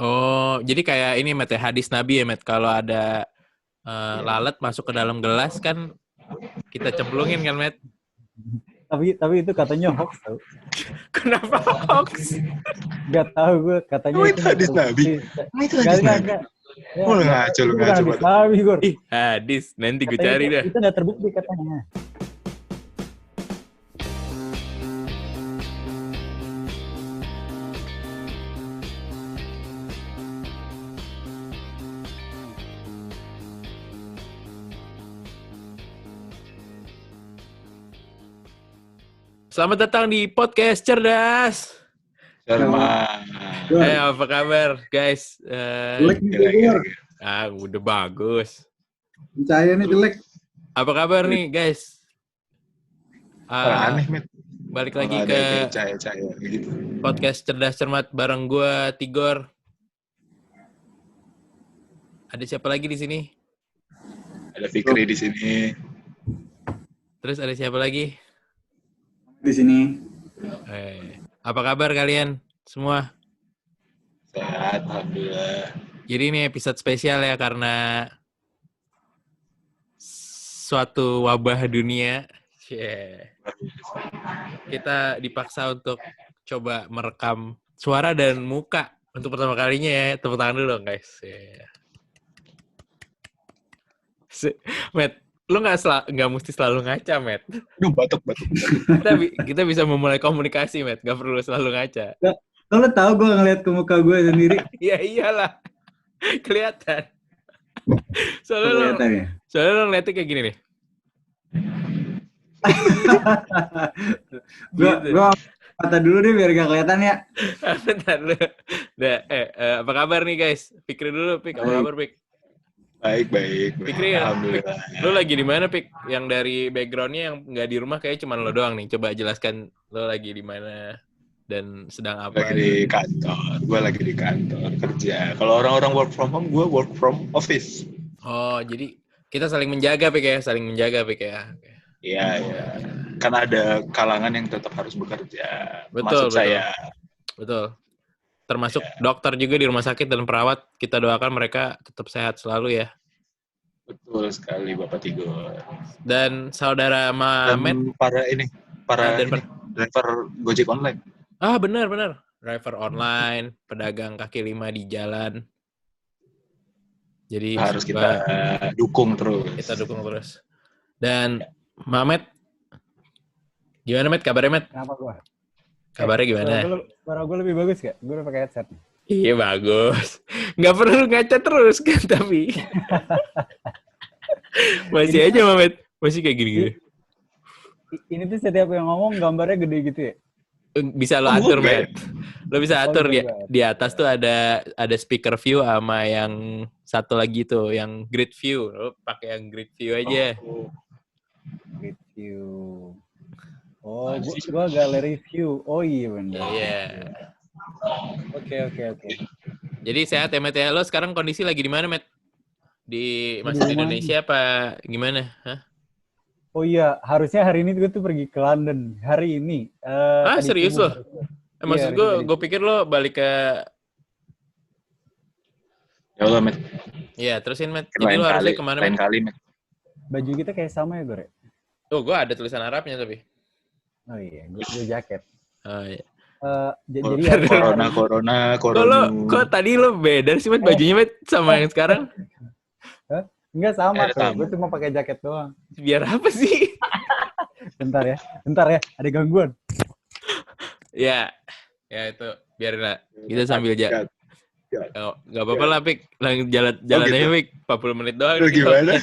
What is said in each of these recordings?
Oh, jadi kayak ini Met ya, hadis Nabi ya Met. Kalau ada lalat masuk ke dalam gelas kan kita cemplungin kan Met. Tapi itu katanya hoax tau. Kenapa hoax? Gak tahu gue, katanya Oh, itu itu hadis Nabi. Oh, itu hadis Nabi. Ya, Oh, lu nggak ngaco, tahu. lu Itu bukan ngaco. hadis Nabi, Gor. Ih, hadis. Nanti gue Katanya cari dah. itu nggak terbukti katanya. Selamat datang di podcast cerdas. Sherman. Apa kabar guys? Jelek nih gue. Udah bagus. Percaya nih jelek. Apa kabar nih guys? Aneh, Met. Balik Kalau lagi ada ke yang cahaya-cahaya gitu. podcast cerdas cermat bareng gue Tigor. Ada siapa lagi di sini? Ada Fikri di sini. Terus ada siapa lagi? Di sini. Apa kabar kalian semua? Sehat, alhamdulillah. Jadi ini episode spesial ya karena suatu wabah dunia. Kita dipaksa untuk coba merekam suara dan muka untuk pertama kalinya ya. Tepuk tangan dulu dong guys. Matt, lu nggak mesti selalu ngaca, Matt. Duh, batuk. Kita bisa memulai komunikasi, Matt. Nggak perlu selalu ngaca. Lo tahu gue ngeliat ke muka gue sendiri. Ya iyalah. Kelihatan. Soalnya lo ngeliatnya kayak gini nih. Gue kata dulu deh biar gak kelihatan ya. Bentar lu. Apa kabar nih guys? Fikri dulu, Pik. Apa kabar, Pik? Baik. Fikri, Alhamdulillah. Lu lagi di mana, Pik? Yang dari background-nya yang nggak di rumah kayak cuma lo doang nih. Coba jelaskan lo lagi di mana dan sedang apa. Lagi di kantor. Gue lagi di kantor kerja. Kalau orang-orang work from home, gue work from office. Oh, jadi kita saling menjaga, Pik ya? Saling menjaga, Pik ya? Iya. Kan ada kalangan yang tetap harus bekerja. Betul. Saya. Betul. Termasuk dokter juga di rumah sakit dan perawat. Kita doakan mereka tetap sehat selalu ya. Betul sekali, Bapak Tigor. Dan saudara Mamet. Dan para driver Gojek online. Benar. Driver online, pedagang kaki lima di jalan. Jadi harus kita dukung terus. Dan Mamet, gimana Met? Kabarnya Met? Kenapa gue? Kabarnya gimana? Suara gue lebih bagus gak? Gue udah pakai headset. Iya bagus. Nggak perlu ngaca terus kan tapi. Masih aja Mamet. Masih kayak gini-gini. Ini tuh setiap yang ngomong gambarnya gede gitu ya? Bisa lo atur, Met. Lo bisa atur di atas tuh ada speaker view sama yang satu lagi tuh, yang grid view. Lo pakai yang grid view aja. Grid view. Oh, gua galeri view. Oh iya benar. Iya. Oke. Jadi sehat ya, Met ya. Lo sekarang kondisi lagi di mana, Met? Masih di Indonesia apa gimana? Hah? Oh iya, harusnya hari ini gue tuh pergi ke London. Hari ini. Serius lo? Maksud gue pikir lo balik ke... Ya Allah, Met. Iya, terusin, Met. Jadi lo harusnya kemana, Met? Lain kali, Met. Baju kita kayak sama ya, Gore? Oh, gue ada tulisan Arabnya tapi. Oh iya, gue jaket. Oh iya. Jadi Corona. Kok tadi lo beda sih, Met? Bajunya, Met, sama yang sekarang? Enggak sama tuh, gue cuma pakai jaket doang. Biar apa sih? Bentar ya, ada gangguan. Ya itu biarin lah. Kita sambil jalan. Gak apa-apa lah, Pik. Jalan aja, Pik. 40 menit doang. Gimana?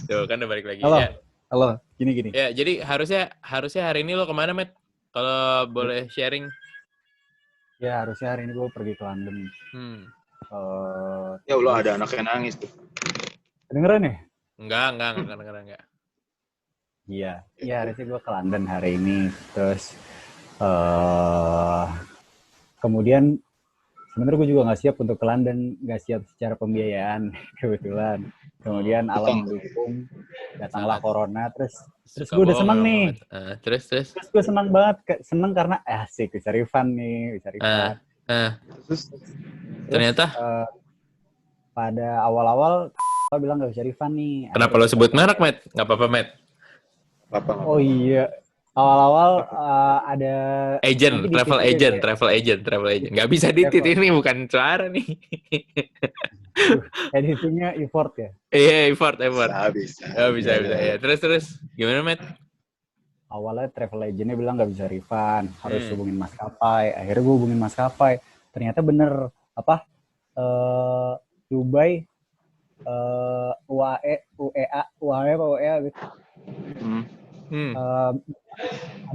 Tuh, kan udah balik lagi. Halo, gini. Ya, jadi harusnya hari ini lo kemana, Met? Kalau boleh sharing. Ya, harusnya hari ini gue pergi ke London. Ya Allah, ada anak yang nangis tuh. Kedengeran ya? Enggak. Iya, harusnya gue ke London hari ini. Terus kemudian sebenarnya gue juga nggak siap untuk ke London, nggak siap secara pembiayaan kebetulan. Kemudian alam mendukung, datanglah corona. Terus gue udah seneng nih. Terus gue seneng banget, seneng karena asik bisa refund nih, bisa refund. Terus Ternyata? Pada awal-awal bilang nggak bisa refund nih. Kenapa lo sebut merek, Matt? Nggak apa-apa, Matt. apa? Oh iya, awal-awal ada Agent, nanti travel dititipin agent, ya. travel agent. Nggak bisa ditit, Travel. ini bukan suara nih. Editingnya effort ya. Iya, effort. Bisa. Oh, bisa. Ya. Terus. Gimana, Matt? Awalnya travel agentnya bilang nggak bisa refund, harus hubungin maskapai. Akhirnya gue hubungin maskapai. Ternyata bener Dubai UEA gitu.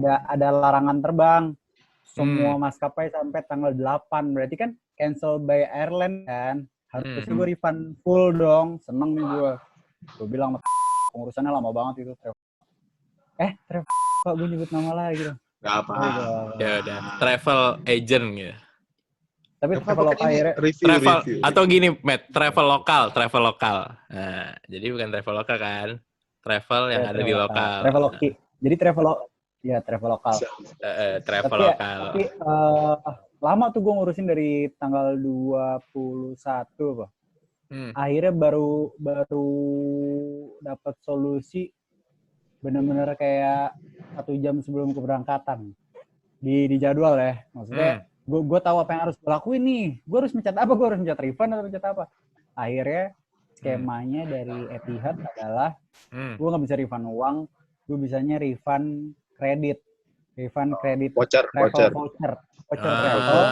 Ada larangan terbang. Semua maskapai sampai tanggal 8. Berarti kan cancel by airline kan. Harusnya gue refund full dong. Seneng nih gue. Gue bilang pengurusannya lama banget itu travel. Travel kok gue nyebut nama lagi dong. Gak apa. Ya udah, travel agent gitu. Tapi travel lokal akhirnya travel review. Atau gini, Matt, travel lokal. Nah, jadi bukan travel lokal kan? Travel yang ada di lokal. Traveloki. Jadi travel lokal. Travel lokal. Tapi lama tuh gue ngurusin dari tanggal 21 apa. Akhirnya baru dapat solusi benar-benar kayak 1 jam sebelum keberangkatan di jadwal ya. Maksudnya gue tahu apa yang harus gue lakuin nih. Gue harus mencet apa? Gue harus mencet refund atau mencet apa? Akhirnya skemanya dari Etihad adalah gue nggak bisa refund uang, gue bisanya refund kredit. Voucher. Travel.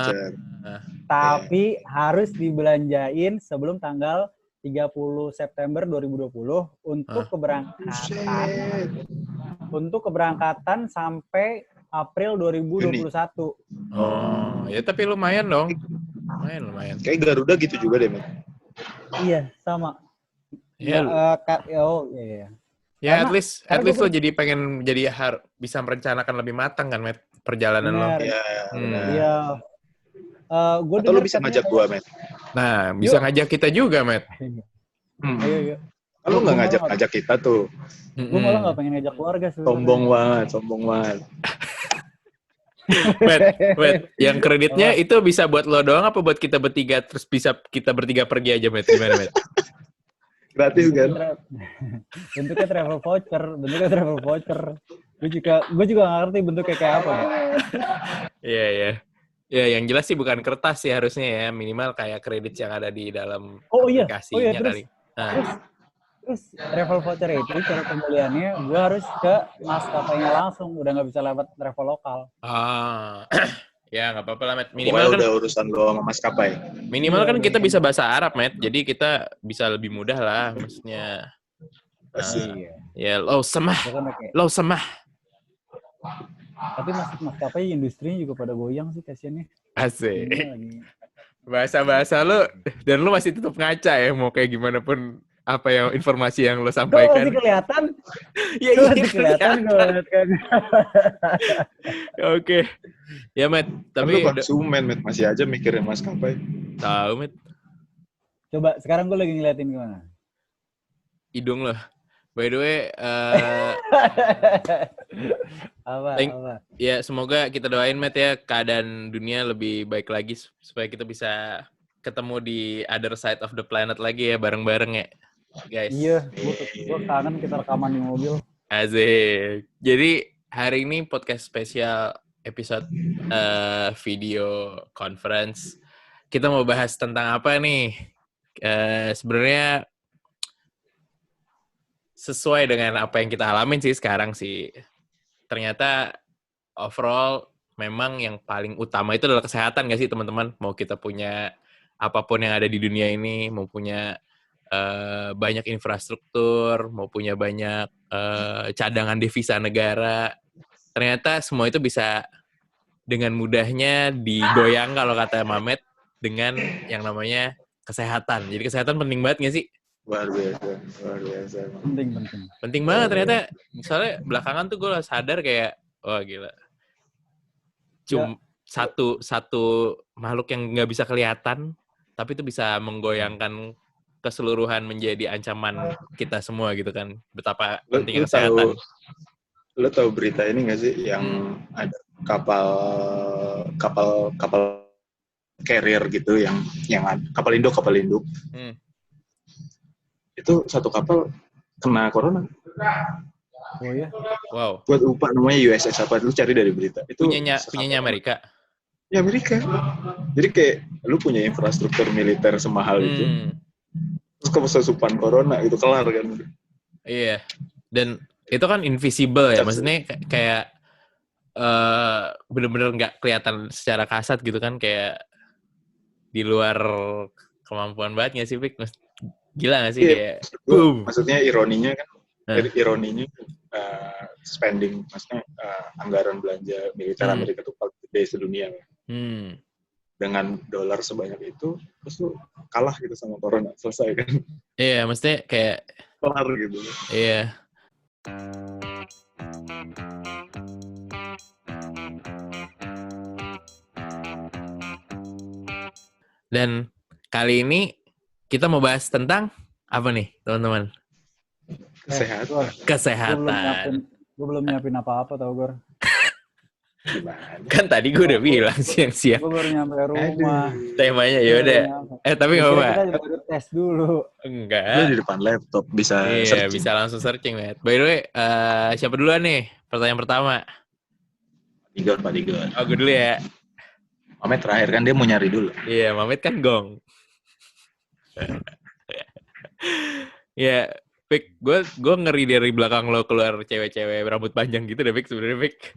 Tapi harus dibelanjain sebelum tanggal 30 September 2020 untuk keberangkatan sampai April 2021. Oh, ya tapi lumayan dong. Lumayan. Kayak Garuda gitu juga deh, Matt. Iya, sama. Iya. Iya. Ya, at least lo jadi pengen bisa merencanakan lebih matang kan, Matt, perjalanan lo. Iya. Atau lo bisa ngajak gua, Matt. Nah, bisa ngajak kita juga, Matt. Ayo. Kalau nggak ngajak kita tuh. Gue malah nggak pengen ngajak keluarga sebenernya. Sombong banget. Matt, yang kreditnya itu bisa buat lo doang apa buat kita bertiga, terus bisa kita bertiga pergi aja, Matt? Gimana, Matt? Gratis kan? Bentuknya travel voucher. Gue juga nggak ngerti bentuknya kayak apa. Iya. Ya, yang jelas sih bukan kertas sih harusnya ya, minimal kayak kredit yang ada di dalam aplikasinya kali. Terus travel voucher itu cara pembeliannya gue harus ke maskapainya langsung, udah nggak bisa lewat travel lokal. Ya nggak apa-apa lah, Matt. Minimal kan udah urusan lo sama maskapai. Minimal kan kita bisa bahasa Arab, Matt. Jadi kita bisa lebih mudah lah, maksudnya. Ya, lo semah. Tapi maskapai industrinya juga pada goyang sih, kasiannya. Asik. Bahasa lo, dan lo masih tetap ngaca ya, mau kayak gimana pun apa yang informasi yang lo sampaikan. Masih kelihatan? Iya, kelihatan. Oke. Ya, Matt. Tapi lu konsumen, Matt, masih aja mikirin maskapai. Tahu, Matt. Coba sekarang gue lagi ngeliatin gimana? Hidung lo. By the way, apa? Ya, semoga kita doain, Matt, ya, keadaan dunia lebih baik lagi supaya kita bisa ketemu di other side of the planet lagi ya, bareng-bareng ya, guys. Iya, gue kangen kita rekaman di mobil. Asik. Jadi hari ini podcast spesial episode video conference. Kita mau bahas tentang apa nih? Sebenarnya sesuai dengan apa yang kita alamin sih sekarang sih. Ternyata overall memang yang paling utama itu adalah kesehatan nggak sih, teman-teman? Mau kita punya apapun yang ada di dunia ini, mau punya banyak infrastruktur, mau punya banyak cadangan devisa negara, ternyata semua itu bisa dengan mudahnya digoyang kalau kata Mamet dengan yang namanya kesehatan. Jadi kesehatan penting banget nggak sih? Luar biasa. Penting banget ternyata. Misalnya belakangan tuh gue sadar kayak, wah gila. Satu makhluk yang nggak bisa kelihatan, tapi itu bisa menggoyangkan keseluruhan menjadi ancaman kita semua gitu kan. Betapa pentingnya kesehatan. Lo tahu berita ini nggak sih yang ada kapal carrier gitu yang kapal induk. Itu satu kapal kena corona. Oh ya. Wow. Buat lupa namanya USS apa, lu cari dari berita. Itu punyanya Amerika. Ya Amerika. Jadi kayak lu punya infrastruktur militer semahal itu. Terus kesusupan corona gitu kelar kan. Iya. Dan itu kan invisible ya. Maksudnya kayak bener-bener nggak kelihatan secara kasat gitu kan, kayak di luar kemampuan banget nggak sih, Pik? Gila nggak sih kayak boom. Maksudnya ironinya kan, spending, maksudnya anggaran belanja militer Amerika itu paling gede sedunia. Dengan dolar sebanyak itu, terus tuh kalah gitu sama corona, selesai kan? Iya, maksudnya kayak kelar gitu. Iya. Dan kali ini kita mau bahas tentang apa nih, teman-teman? Kesehatan. Gue belum nyiapin apa-apa tau, Gor. Kan tadi gue udah bilang siang-siang. Gue baru nyampe rumah. Temanya yaudah. Tapi nggak apa-apa. Kita baru tes dulu. Enggak. Lu di depan laptop bisa searching. Bisa langsung searching, Matt. By the way, siapa duluan nih? Pertanyaan pertama. Pak Digor. Oh, gue dulu ya. Mamet terakhir kan, dia mau nyari dulu. Iya, Mamet kan gong. Ya, Pik, gue ngeri dari belakang lo keluar cewek-cewek rambut panjang gitu deh, Pik, sebenarnya, Pik.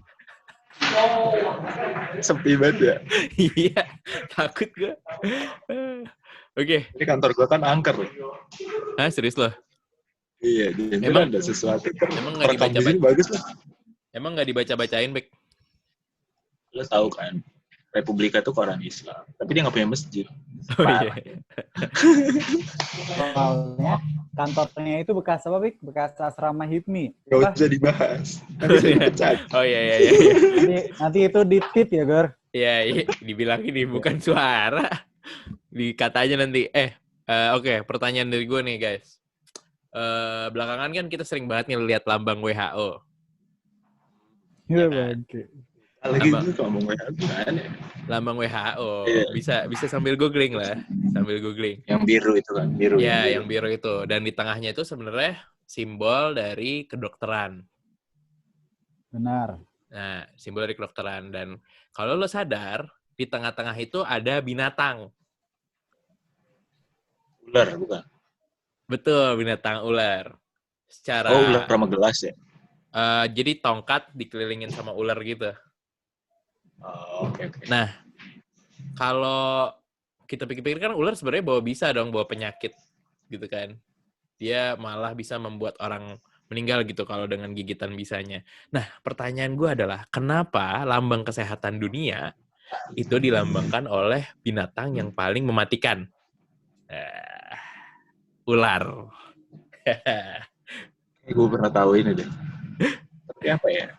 Sepi banget ya. Iya, takut gue. Oke. Ini kantor gue kan angker loh. Hah, serius lo? Iya, emang ada sesuatu. Emang nggak dibaca-bacain? Bagus lah. Emang nggak dibaca-bacain, Pik? Lo tahu kan, Republika itu koran Islam, tapi dia nggak punya masjid. Oh iya. Soalnya kantornya itu bekas apa, Pik? Bekas asrama HIPMI. Gak usah dibahas. Nanti saya dipecat. Oh iya. Nanti itu ditit ya, Gor? Iya, dibilang ini bukan suara. Dikatanya nanti. Oke, pertanyaan dari gue nih, guys. Belakangan kan kita sering banget nih lihat lambang WHO. Iya, bangke. Lagi itu ngomong WHO gimana? Lambang WHO. Iya. Bisa sambil googling lah. Sambil googling. Yang biru itu kan, biru. Iya, yang biru itu. Dan di tengahnya itu sebenarnya simbol dari kedokteran. Benar. Nah, simbol dari kedokteran. Dan kalau lo sadar, di tengah-tengah itu ada binatang. Ular, bukan? Betul, binatang ular. ular sama gelas ya? Jadi tongkat dikelilingin sama ular gitu. Oke. Nah, kalau kita pikir-pikir kan ular sebenarnya bawa penyakit gitu kan. Dia malah bisa membuat orang meninggal gitu kalau dengan gigitan bisanya. Nah, pertanyaan gue adalah kenapa lambang kesehatan dunia itu dilambangkan oleh binatang yang paling mematikan? Ular. Gue pernah tahu ini deh. Tapi apa ya?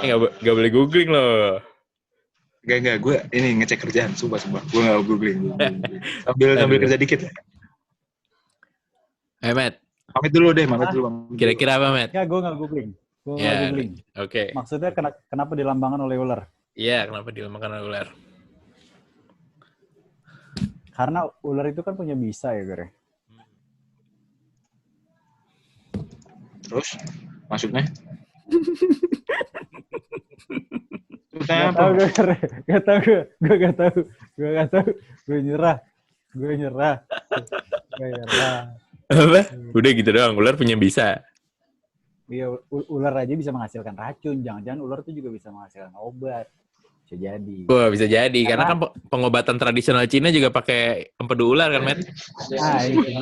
Nggak boleh googling loh. Enggak, gue ini ngecek kerjaan, sumpah. Gue nggak googling. Sambil kerja dikit ya. Matt. Pamit dulu deh. Kira-kira apa, Matt? Ya, gue nggak googling. Oke. Maksudnya kenapa dilambangkan oleh ular? Iya, kenapa dilambangkan oleh ular? Karena ular itu kan punya bisa ya, Gor. Terus? Maksudnya? Gak tahu. Gue nyerah. Apa? Udah gitu doang. Ular punya bisa. Iya, ular aja bisa menghasilkan racun. Jangan-jangan ular itu juga bisa menghasilkan obat. Bisa jadi. Wah, bisa jadi. Karena kan pengobatan tradisional Cina juga pakai empedu ular kan, Matt? Nah, itu dia.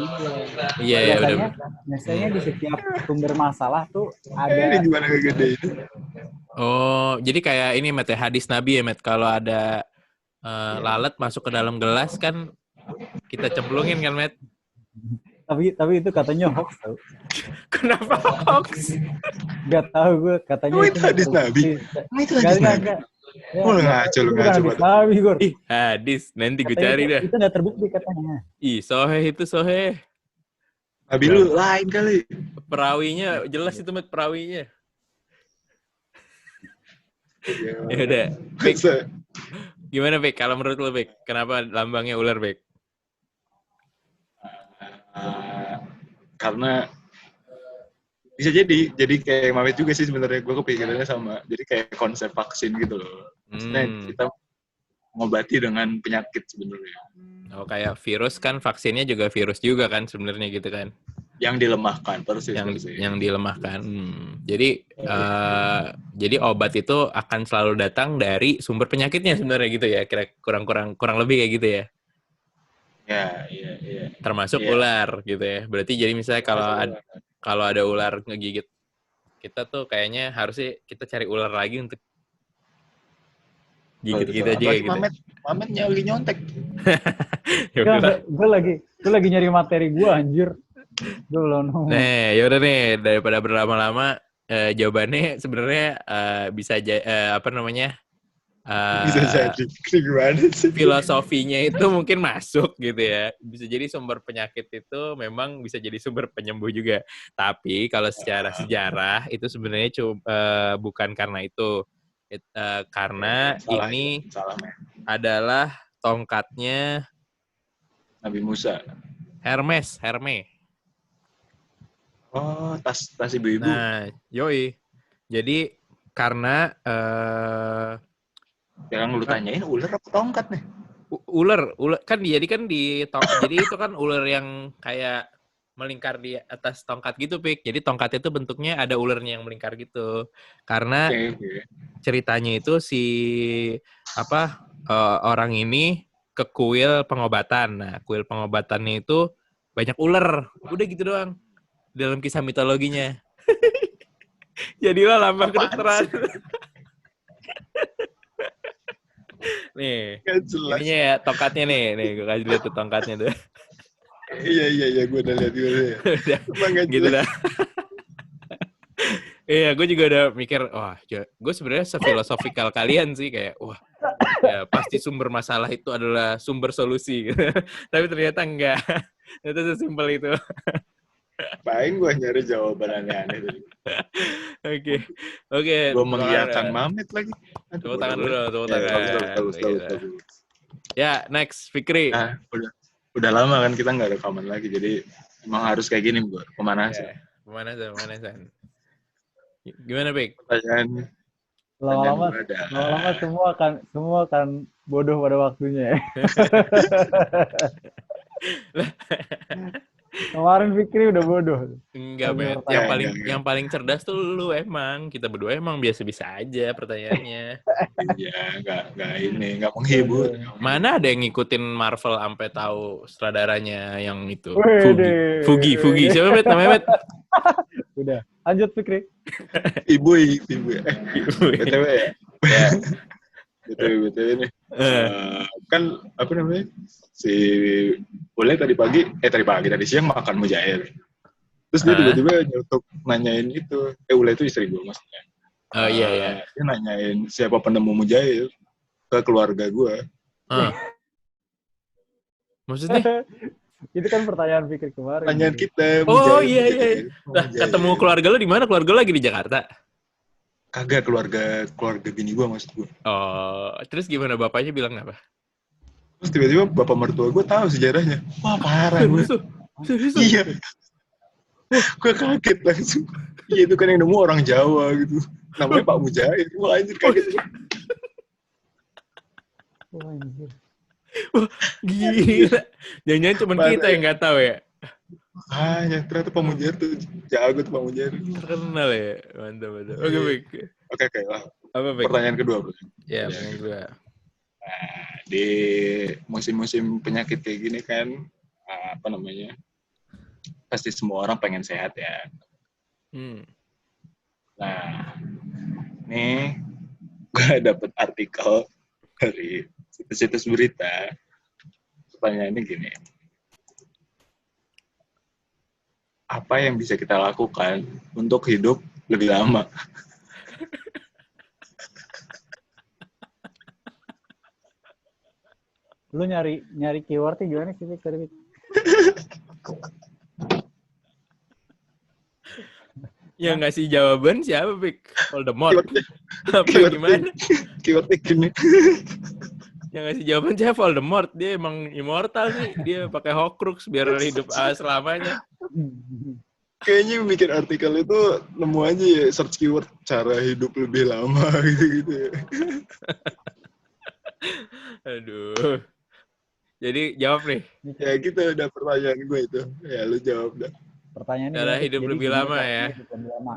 Iya, udah. Biasanya di setiap sumber masalah tuh ada. Ini gimana gede itu? Oh, jadi kayak ini, Matt, ya, hadis Nabi ya, Matt. Kalau ada lalat masuk ke dalam gelas kan kita cemplungin kan, Matt? Tapi itu katanya hoax tau. Kenapa hoax? Gak tahu gue, katanya itu hadis Nabi. Itu hadis Nabi. Lu ngaco. Nabi, Gor. Ih, hadis. Nanti gue cari dah. Itu gak terbukti katanya. Ih, soheh. Nabi lu lain kali. Perawinya jelas itu, Matt, perawinya. Ya udah. Gimana, Bek? Kalau menurut lo, Bek, kenapa lambangnya ular, Bek? Karena bisa jadi kayak Mamet juga sih sebenarnya, gue kepikirannya sama. Jadi kayak konsep vaksin gitu loh. Maksudnya kita mengobati dengan penyakit sebenarnya. Oh, kayak virus kan, vaksinnya juga virus juga kan sebenarnya gitu kan? Yang dilemahkan, persis. Yang dilemahkan. Jadi obat itu akan selalu datang dari sumber penyakitnya sebenarnya gitu ya, kira kurang lebih kayak gitu ya. Iya. Termasuk ular gitu ya. Berarti jadi misalnya kalau ada ular ngegigit kita tuh kayaknya harusnya kita cari ular lagi untuk gigit kita aja kayak gitu. Mamet lagi nyontek. Gue lagi nyari materi gue, anjir. Gue belum nemu. Nih, yaudah nih, daripada berlama-lama, jawabannya sebenarnya bisa bisa jadi gimana sih? Filosofinya itu mungkin masuk gitu ya. Bisa jadi sumber penyakit itu memang bisa jadi sumber penyembuh juga. Tapi kalau secara sejarah itu sebenarnya bukan karena itu. Karena ini adalah tongkatnya Nabi Musa. Hermes. Oh, tas ibu-ibu. Nah, yoi. Jadi karena yang lu tanyain ular apa tongkat nih? Ular kan jadi itu kan ular yang kayak melingkar di atas tongkat gitu, Pik. Jadi tongkat itu bentuknya ada ularnya yang melingkar gitu. Karena ceritanya itu orang ini ke kuil pengobatan. Nah, kuil pengobatannya itu banyak ular. Udah gitu doang. Dalam kisah mitologinya. Jadilah lambang kedokteran. Nih, ininya ya tongkatnya nih gue kasih lihat tuh tongkatnya tuh. Iya, gue udah lihat udah gitu dah. Iya, gue juga udah mikir, gue sebenarnya sefilosofikal kalian sih kayak, ya pasti sumber masalah itu adalah sumber solusi. Tapi ternyata enggak, ternyata sesimpel itu. Paling gue nyari jawaban aneh-aneh tadi. Oke. Gue mengiyakan Mamet lagi. Tepuk tangan dulu. Tahu. Ya, next, Fikri. Nah, udah lama kan kita nggak rekaman lagi, jadi emang harus kayak gini, Bro. Pemanasan. Gimana, Pik? Lama-lama semua akan bodoh pada waktunya ya. Kemarin Fikri udah bodoh. Enggak, Bet. Yang paling cerdas tuh lu emang. Kita berdua emang biasa-biasa aja pertanyaannya. Iya, enggak menghibur. Mana ada yang ngikutin Marvel sampai tahu sutradaranya yang itu? Fugi. Siapa, Bet? Namanya, Bet? Udah. Lanjut, Fikri. Ibu. BTW ya? BTW nih. Kan apa namanya? Si Ule tadi siang makan mujair. Terus dia tiba-tiba nyelutuk nanyain itu. Ule itu istri gue maksudnya. Oh iya. Dia nanyain siapa penemu mujair ke keluarga gue. Maksudnya? Itu kan pertanyaan Fikri kemarin. Pertanyaan kita. Oh iya. Nah, ketemu keluarga lo di mana? Keluarga lo lagi di Jakarta? Kagak, keluarga bini gue maksud gue. Oh, terus gimana bapaknya bilang apa? Terus tiba-tiba bapak mertua gue tahu sejarahnya. Wah, parah gue. Serius? Iya. Gue kaget langsung. Iya, itu kan yang nemu orang Jawa gitu. Namanya Pak Mujair. Wah, anjir kaget. Wah, gila. Jangan-jangan cuma kita yang nggak tahu ya? Ternyata Pak Mujair tuh jago tuh Pak Mujair. Terkenal ya? Mantap. Oke, baik. Oke. Apa, baik? Pertanyaan kedua, Bro. Ya, pertanyaan kedua. Nah, di musim-musim penyakit kayak gini kan, pasti semua orang pengen sehat ya. Nah, nih gue dapet artikel dari situs berita. Pertanyaannya gini. Apa yang bisa kita lakukan untuk hidup lebih lama? Lu nyari keywordnya gimana sih, Fikri? Yang ngasih jawaban siapa, Pik? Voldemort? Apa gimana? keyword ini. Yang ngasih jawaban saya Voldemort. Dia emang immortal sih. Dia pakai Horcrux biar hidup selamanya. Kayaknya bikin artikel itu nemu aja ya search keyword cara hidup lebih lama gitu-gitu ya. Aduh. Jadi jawab nih. Ya gitu udah pertanyaan gue itu. Ya lu jawab dah. Pertanyaannya Cara gimana, hidup jadi lebih gimana lama cara ya. hidup lebih lama?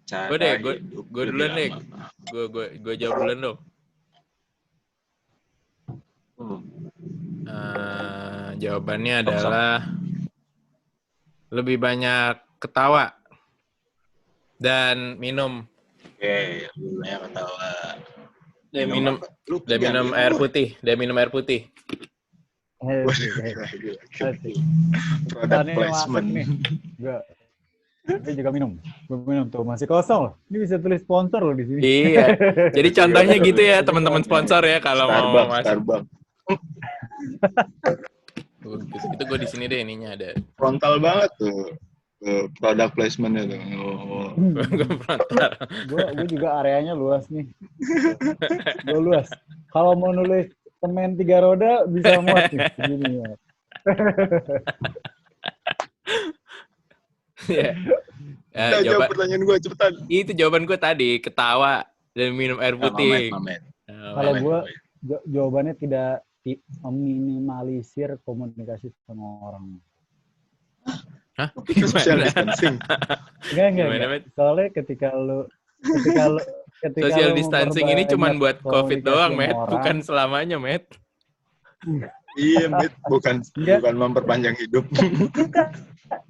Cara Gue deh, hidup gue lebih duluan deh. lama. Gue jawab duluan dong. Jawabannya adalah lebih banyak ketawa dan minum. Oke, lebih banyak ketawa. Dan minum air putih. Dan minum air putih. Gila. Product Tanya placement. nih. Gue juga minum. Gue minum tuh masih kosong loh. Ini bisa tulis sponsor loh di sini. Iya. Jadi contohnya gitu ya teman-teman sponsor ya kalau mau masuk. Starbucks. Itu gue di sini deh ininya ada. Frontal banget tuh. Product placement-nya tuh. Gue juga areanya luas nih. Gue luas. Kalau mau nulis semen 3 roda bisa muat nih. Gini ya. Jawab pertanyaan gue cepetan. Itu jawaban gue tadi, ketawa dan minum air putih. Kalau gue jawabannya tidak meminimalisir komunikasi sama orang. Hah? Social distancing. Enggak. Soalnya ketika lu social distancing ini cuma buat COVID doang, Met. Orang, bukan selamanya, Met. Iya, Met. Bukan memperpanjang hidup.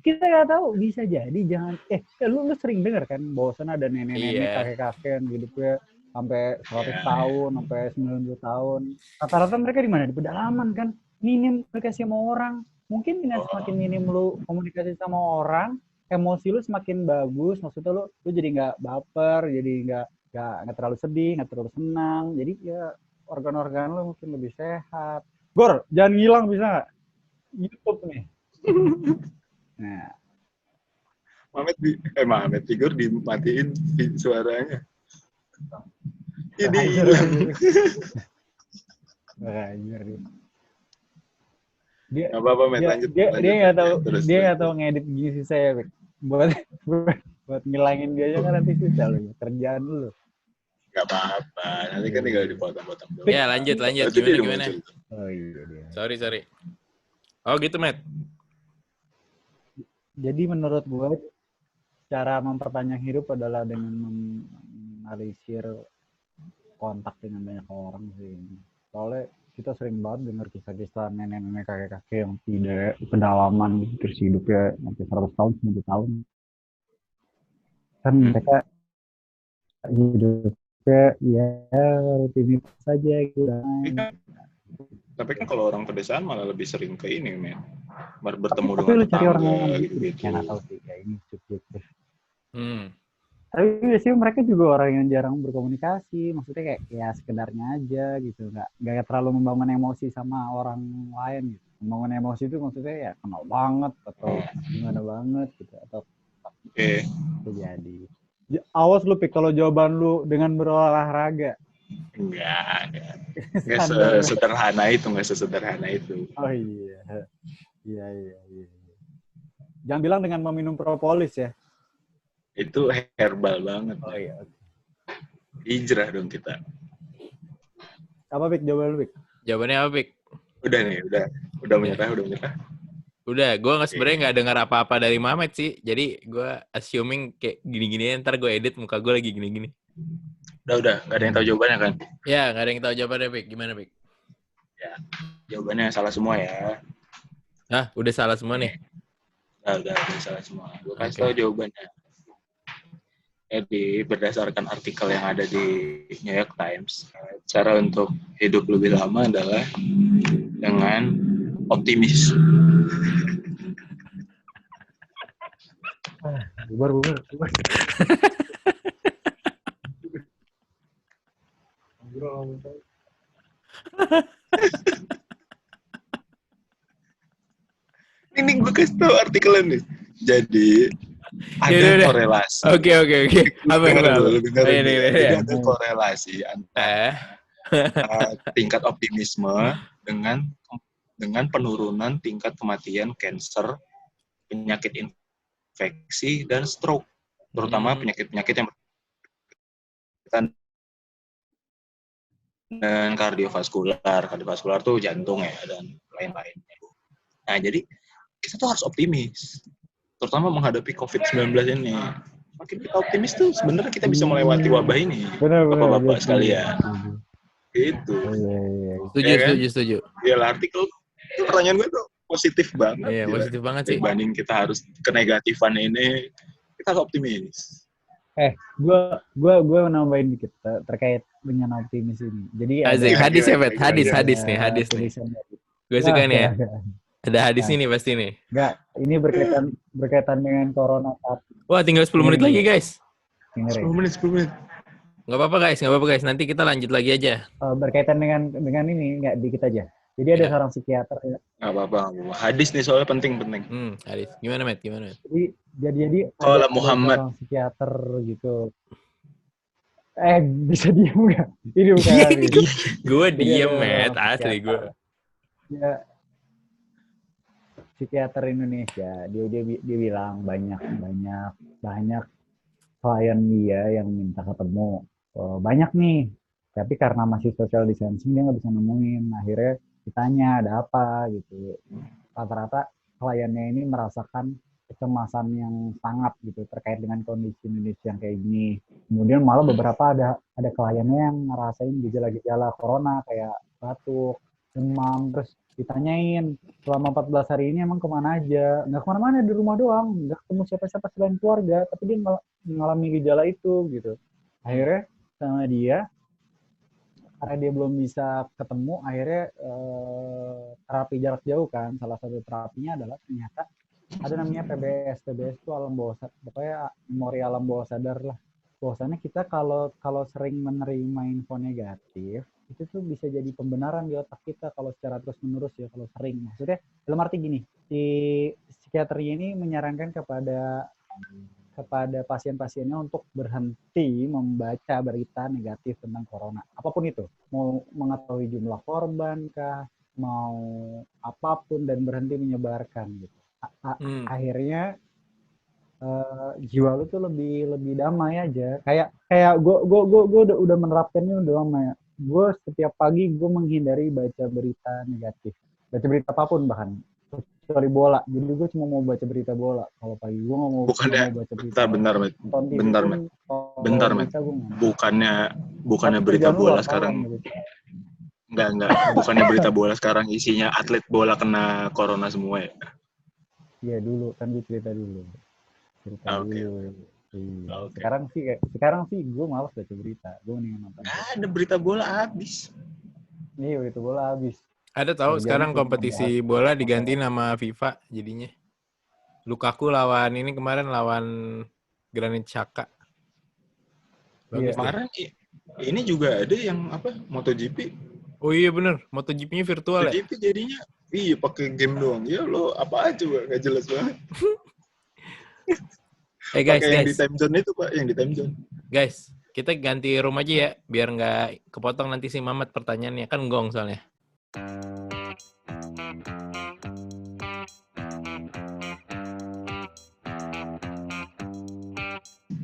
Kita nggak tahu, bisa jadi jangan. Lu sering dengar kan, bahwasan ada nenek-nenek, kakek-kakek yang hidupnya sampai 100 tahun, sampai 90 tahun. Rata-rata mereka di mana? Di pedalaman kan. Minim komunikasi sama orang. Mungkin dengan semakin minim lu komunikasi sama orang, emosi lu semakin bagus. Maksudnya lu jadi nggak baper, jadi nggak terlalu sedih, nggak terlalu senang. Jadi ya organ-organ lu mungkin lebih sehat. Gor, jangan ngilang bisa nggak? YouTube nih. Nah. Mamet figur dimatiin suaranya. Ini hilang. Dia apa-apa, Met, lanjut. Dia nggak tahu ngedit gini sih saya, buat ngilangin dia aja kan nanti susah loh, kerjaan dulu. Gak apa-apa, nanti kan tinggal dipotong-potong doang. Ya lanjut. Gimana? Oh iya dia. Sorry. Oh gitu, Met. Jadi menurut gue cara memperpanjang hidup adalah dengan meminimalisir kontak dengan banyak orang sih. Soalnya kita sering banget dengar kisah-kisah nenek-nenek kakek-kakek yang tidak pedalaman terus hidupnya sampai 100 tahun, 90 tahun. Kan mereka hidupnya ya rutinitas saja gitu. Tapi kan kalau orang pedesaan malah lebih sering ke ini, men. Bertemu dengan lu cari orang yang gitu. Ya nggak tahu sih, kayak ini subjektif. Tapi biasanya mereka juga orang yang jarang berkomunikasi, maksudnya kayak ya sekedarnya aja gitu, nggak terlalu membangun emosi sama orang lain gitu. Membangun emosi itu maksudnya ya kenal banget atau gimana banget gitu atau jadi. Awas lu Pik kalau jawaban lu dengan berolahraga. Enggak sesederhana itu. Oh iya. Jangan bilang dengan meminum propolis ya. Itu herbal banget. Oh iya. Hijrah dong kita. Apa Pik jawaban lu Pik? Jawabannya apa Pik? Udah menyerah. Udah, gue sebenarnya nggak dengar apa-apa dari Mamet sih. Jadi gue assuming kayak gini-gini, ntar gue edit muka gue lagi gini-gini. Udah, nggak ada yang tahu jawabannya kan? Ya, nggak ada yang tahu jawabannya, Pik. Gimana, Pik? Ya, jawabannya salah semua ya. Hah, udah salah semua nih? Udah salah semua. Gue kasih tahu jawabannya. Jadi, berdasarkan artikel yang ada di New York Times, cara untuk hidup lebih lama adalah dengan optimis. Bubar. Ini gue kasih tahu artikelnya nih. Jadi Ada korelasi. Oke. Apa yang lu dengerin ini? Jadi ada korelasi antara tingkat optimisme dengan penurunan tingkat kematian kanker, penyakit infeksi, dan stroke. Terutama penyakit-penyakit yang berkaitan dengan kardiovaskular tuh jantung ya, dan lain-lainnya. Nah, jadi kita tuh harus optimis, terutama menghadapi COVID-19 ini. Makin kita optimis tuh sebenarnya kita bisa melewati wabah ini. Bapak-bapak sekalian. Gitu. Setuju. Ya lah, artikel itu pertanyaan gue tuh positif banget. Iya, positif banget sih. Dibanding kita harus kenegatifan ini, kita harus optimis. Gue nambahin dikit terkait dengan optimis ini. Jadi hadis nih. Gue suka nih ya. Ada hadis ini pasti nih. Enggak, ini berkaitan dengan corona. Wah, tinggal 10 menit lagi, guys. 10 menit. Nggak apa-apa guys. Nanti kita lanjut lagi aja. Berkaitan dengan ini, nggak dikit aja. Jadi ada seorang psikiater ya. Nggak apa-apa. Hadis nih soalnya penting. Hadis. Gimana, Matt? Jadi ada Muhammad. Seorang psikiater gitu. Bisa diem nggak? Ini bukan hadis. Gue diem, Matt. Asli gue. Ya, psikiater Indonesia, dia bilang banyak klien dia yang minta ketemu. Banyak nih, tapi karena masih social distancing dia nggak bisa nemuin. Akhirnya ditanya ada apa gitu. Rata-rata kliennya ini merasakan kecemasan yang sangat gitu terkait dengan kondisi Indonesia yang kayak gini. Kemudian malah beberapa ada kliennya yang ngerasain gejala-gejala corona kayak batuk, demam, terus ditanyain selama 14 hari ini emang kemana aja? Nggak kemana-mana, di rumah doang, nggak ketemu siapa-siapa selain keluarga, tapi dia mengalami gejala itu gitu. Akhirnya sama dia, karena dia belum bisa ketemu, akhirnya terapi jarak jauh kan, salah satu terapinya adalah ternyata ada namanya PBS itu alam bawah sadar, pokoknya memori alam bawah sadar lah. Bahwasannya kita kalau sering menerima info negatif, itu tuh bisa jadi pembenaran di otak kita kalau secara terus-menerus ya, kalau sering. Maksudnya dalam arti gini, si psikiater ini menyarankan kepada pasien-pasiennya untuk berhenti membaca berita negatif tentang corona. Apapun itu, mau mengetahui jumlah korban kah, mau apapun, dan berhenti menyebarkan gitu. Akhirnya jiwa lu tuh lebih damai aja. Kayak gue udah menerapkannya udah lama ya. Gue setiap pagi gue menghindari baca berita negatif, baca berita apapun bahkan kecuali bola. Jadi gue cuma mau baca berita bola kalau pagi. Gue nggak mau baca berita. Bentar, Met. Bukannya berita bola sekarang. Enggak. Bukannya berita bola sekarang isinya atlet bola kena corona semua ya? Iya dulu kan gue cerita dulu. Okay. Sekarang sih gue malas baca berita. Gue mendingan nonton. Ada berita bola habis. Iya, berita bola habis. Ada tahu sekarang kompetisi bola diganti nama FIFA jadinya. Lukaku lawan ini kemarin lawan Granit Xhaka. Bagus. Kemarin ini juga ada yang MotoGP. Oh iya bener, MotoGP-nya virtual MotoGP jadinya pakai game doang. Ya lo apa aja nggak jelas banget. Guys, yang di time zone itu Pak, yang di time zone. Guys, kita ganti room aja ya, biar nggak kepotong nanti si Mamat pertanyaannya. Kan gong soalnya.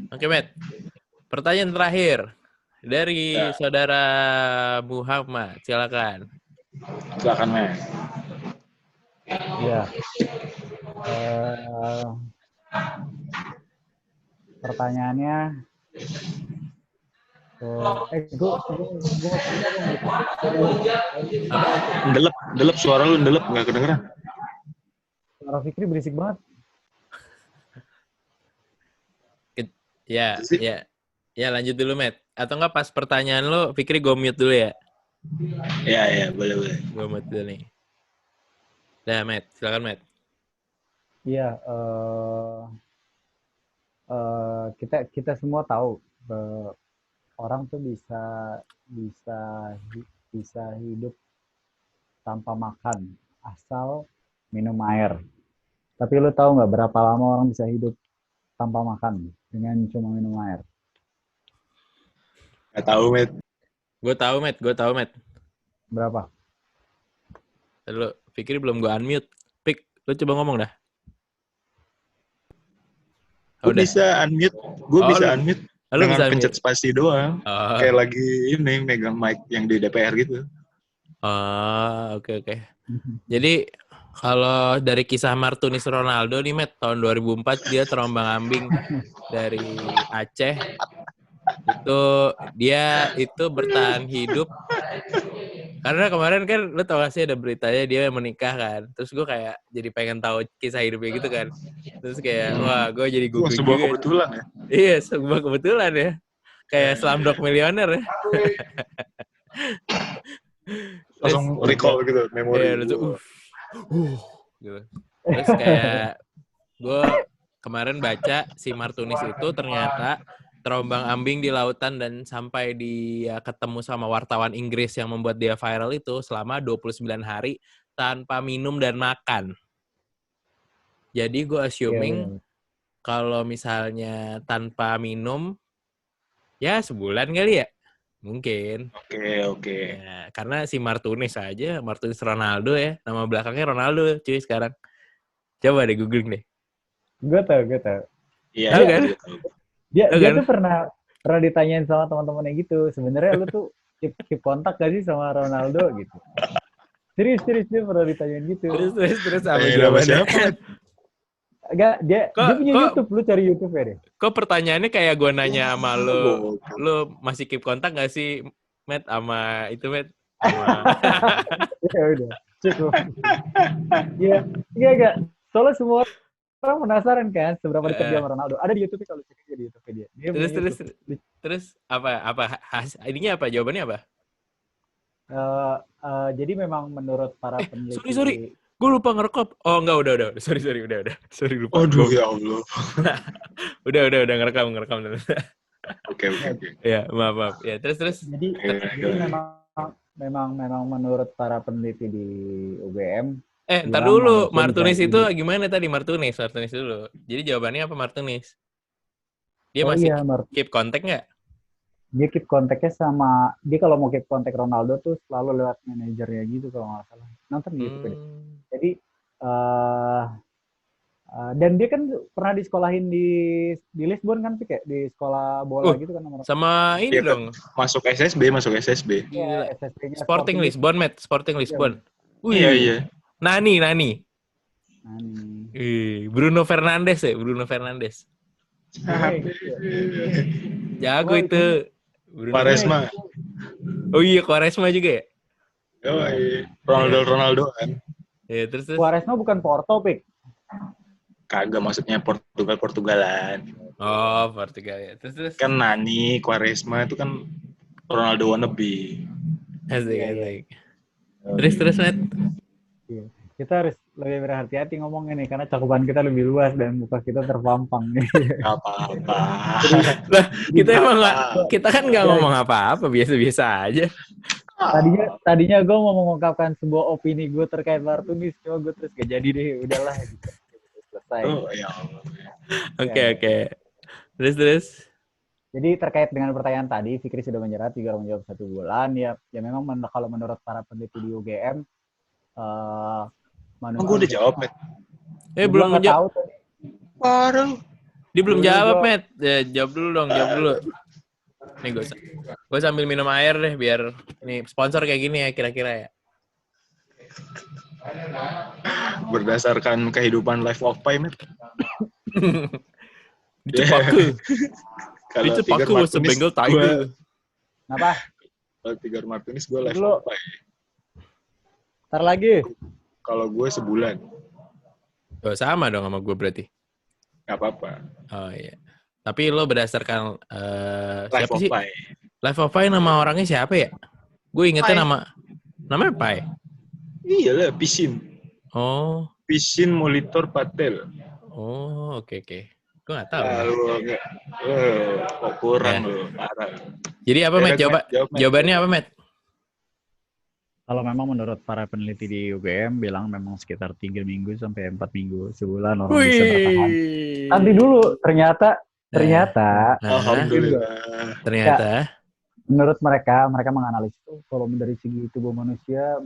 Oke, Matt. Pertanyaan terakhir dari saudara Muhammad. Silakan, Matt. Ya. Pertanyaannya Ndelep suara lu nggak kedengeran. Suara Fikri berisik banget. Ya lanjut dulu, Matt. Atau enggak pas pertanyaan lu Fikri gue mute dulu ya? Ya boleh. Gue mute dulu nih. Dah, Matt, silakan, Matt. Iya, kita semua tahu orang tuh bisa hidup tanpa makan asal minum air. Tapi lu tahu nggak berapa lama orang bisa hidup tanpa makan dengan cuma minum air? Gak tahu, Met. Gue tahu, Met. Berapa? Lu pikir belum gue unmute. Pik, lu coba ngomong dah. Gue bisa unmute. Gue bisa unmute lu dengan bisa pencet unmute. spasi doang. Oh. Kayak lagi ini megang mic yang di DPR gitu. Oh, oke. Jadi kalau dari kisah Martunis Ronaldo nih, Met, tahun 2004 dia terombang-ambing dari Aceh. Dia itu bertahan hidup karena kemarin kan lu tau gak sih ada beritanya dia menikah kan, terus gue kayak jadi pengen tahu kisah hidupnya gitu kan, terus kayak wah gue jadi Wah, googling sebuah juga. kebetulan ya. Iya, sebuah kebetulan ya, kayak Slumdog Millionaire ya. Langsung recall gitu, memori. Iya, gitu. Terus kayak gue kemarin baca si Martunis itu ternyata terombang-ambing di lautan dan sampai dia ketemu sama wartawan Inggris yang membuat dia viral itu selama 29 hari tanpa minum dan makan. Jadi gue assuming kalau misalnya tanpa minum ya sebulan kali ya. Mungkin. Oke. Ya, karena si Martunis Ronaldo ya, nama belakangnya Ronaldo cuy sekarang. Coba deh googling deh. Gue tahu. Iya, Tahu kan? Dia kan? tuh pernah ditanyain sama teman-temannya gitu. Sebenarnya lu tuh keep kontak gak sih sama Ronaldo gitu. Serius dia pernah ditanyain gitu. Terus apa jawabannya? Siapa? Enggak, dia punya YouTube, lu cari YouTube ya deh. Kok pertanyaannya kayak gue nanya sama lu masih keep kontak gak sih, Matt, sama itu, Matt? Ya udah, cukup. Iya, enggak. Soalnya semua orang penasaran kan seberapa dekat dia sama Ronaldo. Ada di YouTube kalau cek aja di YouTube dia. Terus apa ininya apa? Jawabannya apa? Jadi memang menurut para peneliti. Sorry. Gue lupa ngerekam. Oh enggak, udah. Sorry, udah. Sorry, lupa. Aduh, ya Allah. udah ngerekam. Oke. Ya, maaf. Ya, terus. Jadi memang menurut para peneliti di UGM. Ntar dulu. Martunis itu gimana tadi? Martunis dulu. Jadi jawabannya apa Martunis? Dia masih keep kontak nggak? Dia keep kontaknya sama, dia kalau mau keep kontak Ronaldo tuh selalu lewat manajernya gitu kalau nggak salah. Nonton gitu deh. Jadi dan dia kan pernah disekolahin di Lisbon kan, kayak di sekolah bola gitu kan. Sama ini dia dong. Masuk SSB. Iya, SSB-nya. Sporting Lisbon, Matt. Sporting Lisbon. Iya. Nani. Bruno Fernandes. Jago itu. Quaresma. Oh iya, Quaresma juga ya? Ronaldo kan. Ya, terus. Quaresma bukan Porto, Pik. Kagak, maksudnya Portugalan. Oh, Portugal ya. Terus. Kan Nani, Quaresma itu kan Ronaldo wannabe. Asik. Terus, Matt. Kita harus lebih berhati-hati ngomongnya nih, karena cakupan kita lebih luas dan muka kita terpampang nih. Gak apa-apa. Lah, kita kan nggak ngomong apa-apa, biasa-biasa aja. Tadinya gue mau mengungkapkan sebuah opini gue terkait Martunis, cuma gue terus gak jadi deh, udahlah gitu. Selesai. Oh ya Allah. Oke. Terus. Jadi terkait dengan pertanyaan tadi, Fikri sudah menjawab 1 bulan. Ya memang kalau menurut para peneliti di UGM, gue udah jawab, Matt. Belum menjawab. Parah. Dia belum jawab, Matt. Ya, jawab dulu. Nih gue sambil minum air deh biar ini sponsor kayak gini ya kira-kira ya. Berdasarkan kehidupan life of Pi, Matt. Dicepaku sebenggol tiger. Kenapa? Kalau Tigor Martunis gue life of Pi. Ntar lagi. Kalau gue sebulan. Oh, sama dong sama gue berarti. Gak apa-apa. Oh iya. Tapi lo berdasarkan Life siapa of sih? Pi. Life of Pi nama orangnya siapa ya? Gue ingetnya namanya Pi. Iya lah, Pisin. Oh. Pisin Molitor Patel. Oh, oke. Gue gak tahu. Kok kurang lo, parah. Jadi apa, Matt? Jawabannya apa, Matt? Kalau memang menurut para peneliti di UGM bilang memang sekitar 3 minggu sampai 4 minggu sebulan orang bisa bertahan. Nanti dulu ternyata Alhamdulillah. Ternyata. Ya, menurut mereka menganalisis kalau dari segi tubuh manusia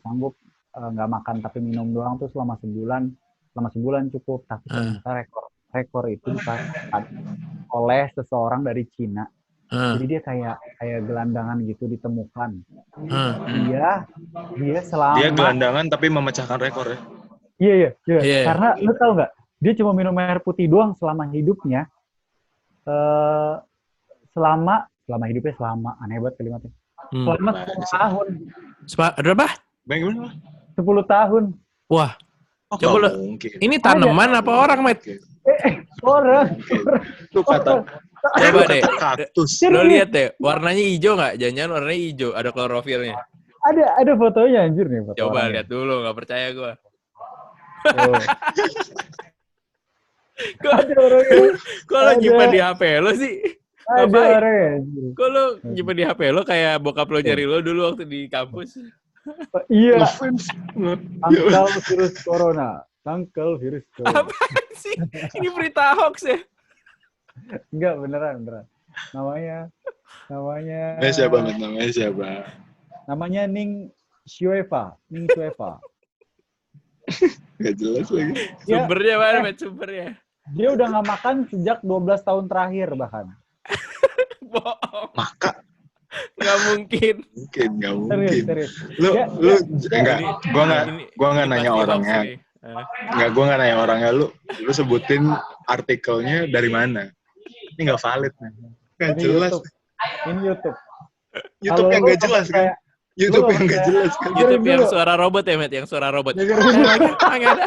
sanggup nggak makan tapi minum doang tuh selama sebulan cukup. Tapi ternyata rekor itu dipakai oleh seseorang dari Cina. Jadi dia kayak gelandangan gitu ditemukan. Dia selama Dia gelandangan tapi memecahkan rekor ya. Iya. Karena lu tau nggak? Dia cuma minum air putih doang selama hidupnya. Selama aneh banget kalimatnya. Selama 10 tahun. Berapa? Bagaimana? 10 tahun. Wah. Coba lu. Ini tanaman apa orang, Met? Orang. Itu kata coba deh. Kaktus. Lo lihat deh, warnanya hijau nggak? Jangan-jangan warnanya hijau, ada klorofilnya. Ada fotonya anjir nih. Coba lihat dulu, nggak percaya gue. Kok lo nyimpan di HP lo sih? Kok lo nyimpan di HP lo kayak bokap lo nyari lo dulu waktu di kampus? Iya. Tangkal virus corona. Apaan sih? Ini berita hoax ya? Enggak, beneran. Namanya Siapa? Namanya Ning Shueva. Gak jelas lagi. Sumbernya mana, Met? Sumbernya? Dia udah nggak makan sejak 12 tahun terakhir bahkan. Bohong. Maka nggak mungkin. Nggak mungkin. Serius. Lu enggak. Gua nggak nanya orangnya. Enggak, gue nggak nanya orangnya. Lu sebutin artikelnya dari mana? Ini nggak valid nih. Nggak jelas. Ini YouTube. YouTube yang nggak jelas kan? YouTube yang nggak jelas kan? YouTube yang suara robot ya, Met? Yang suara robot. Nggak ada.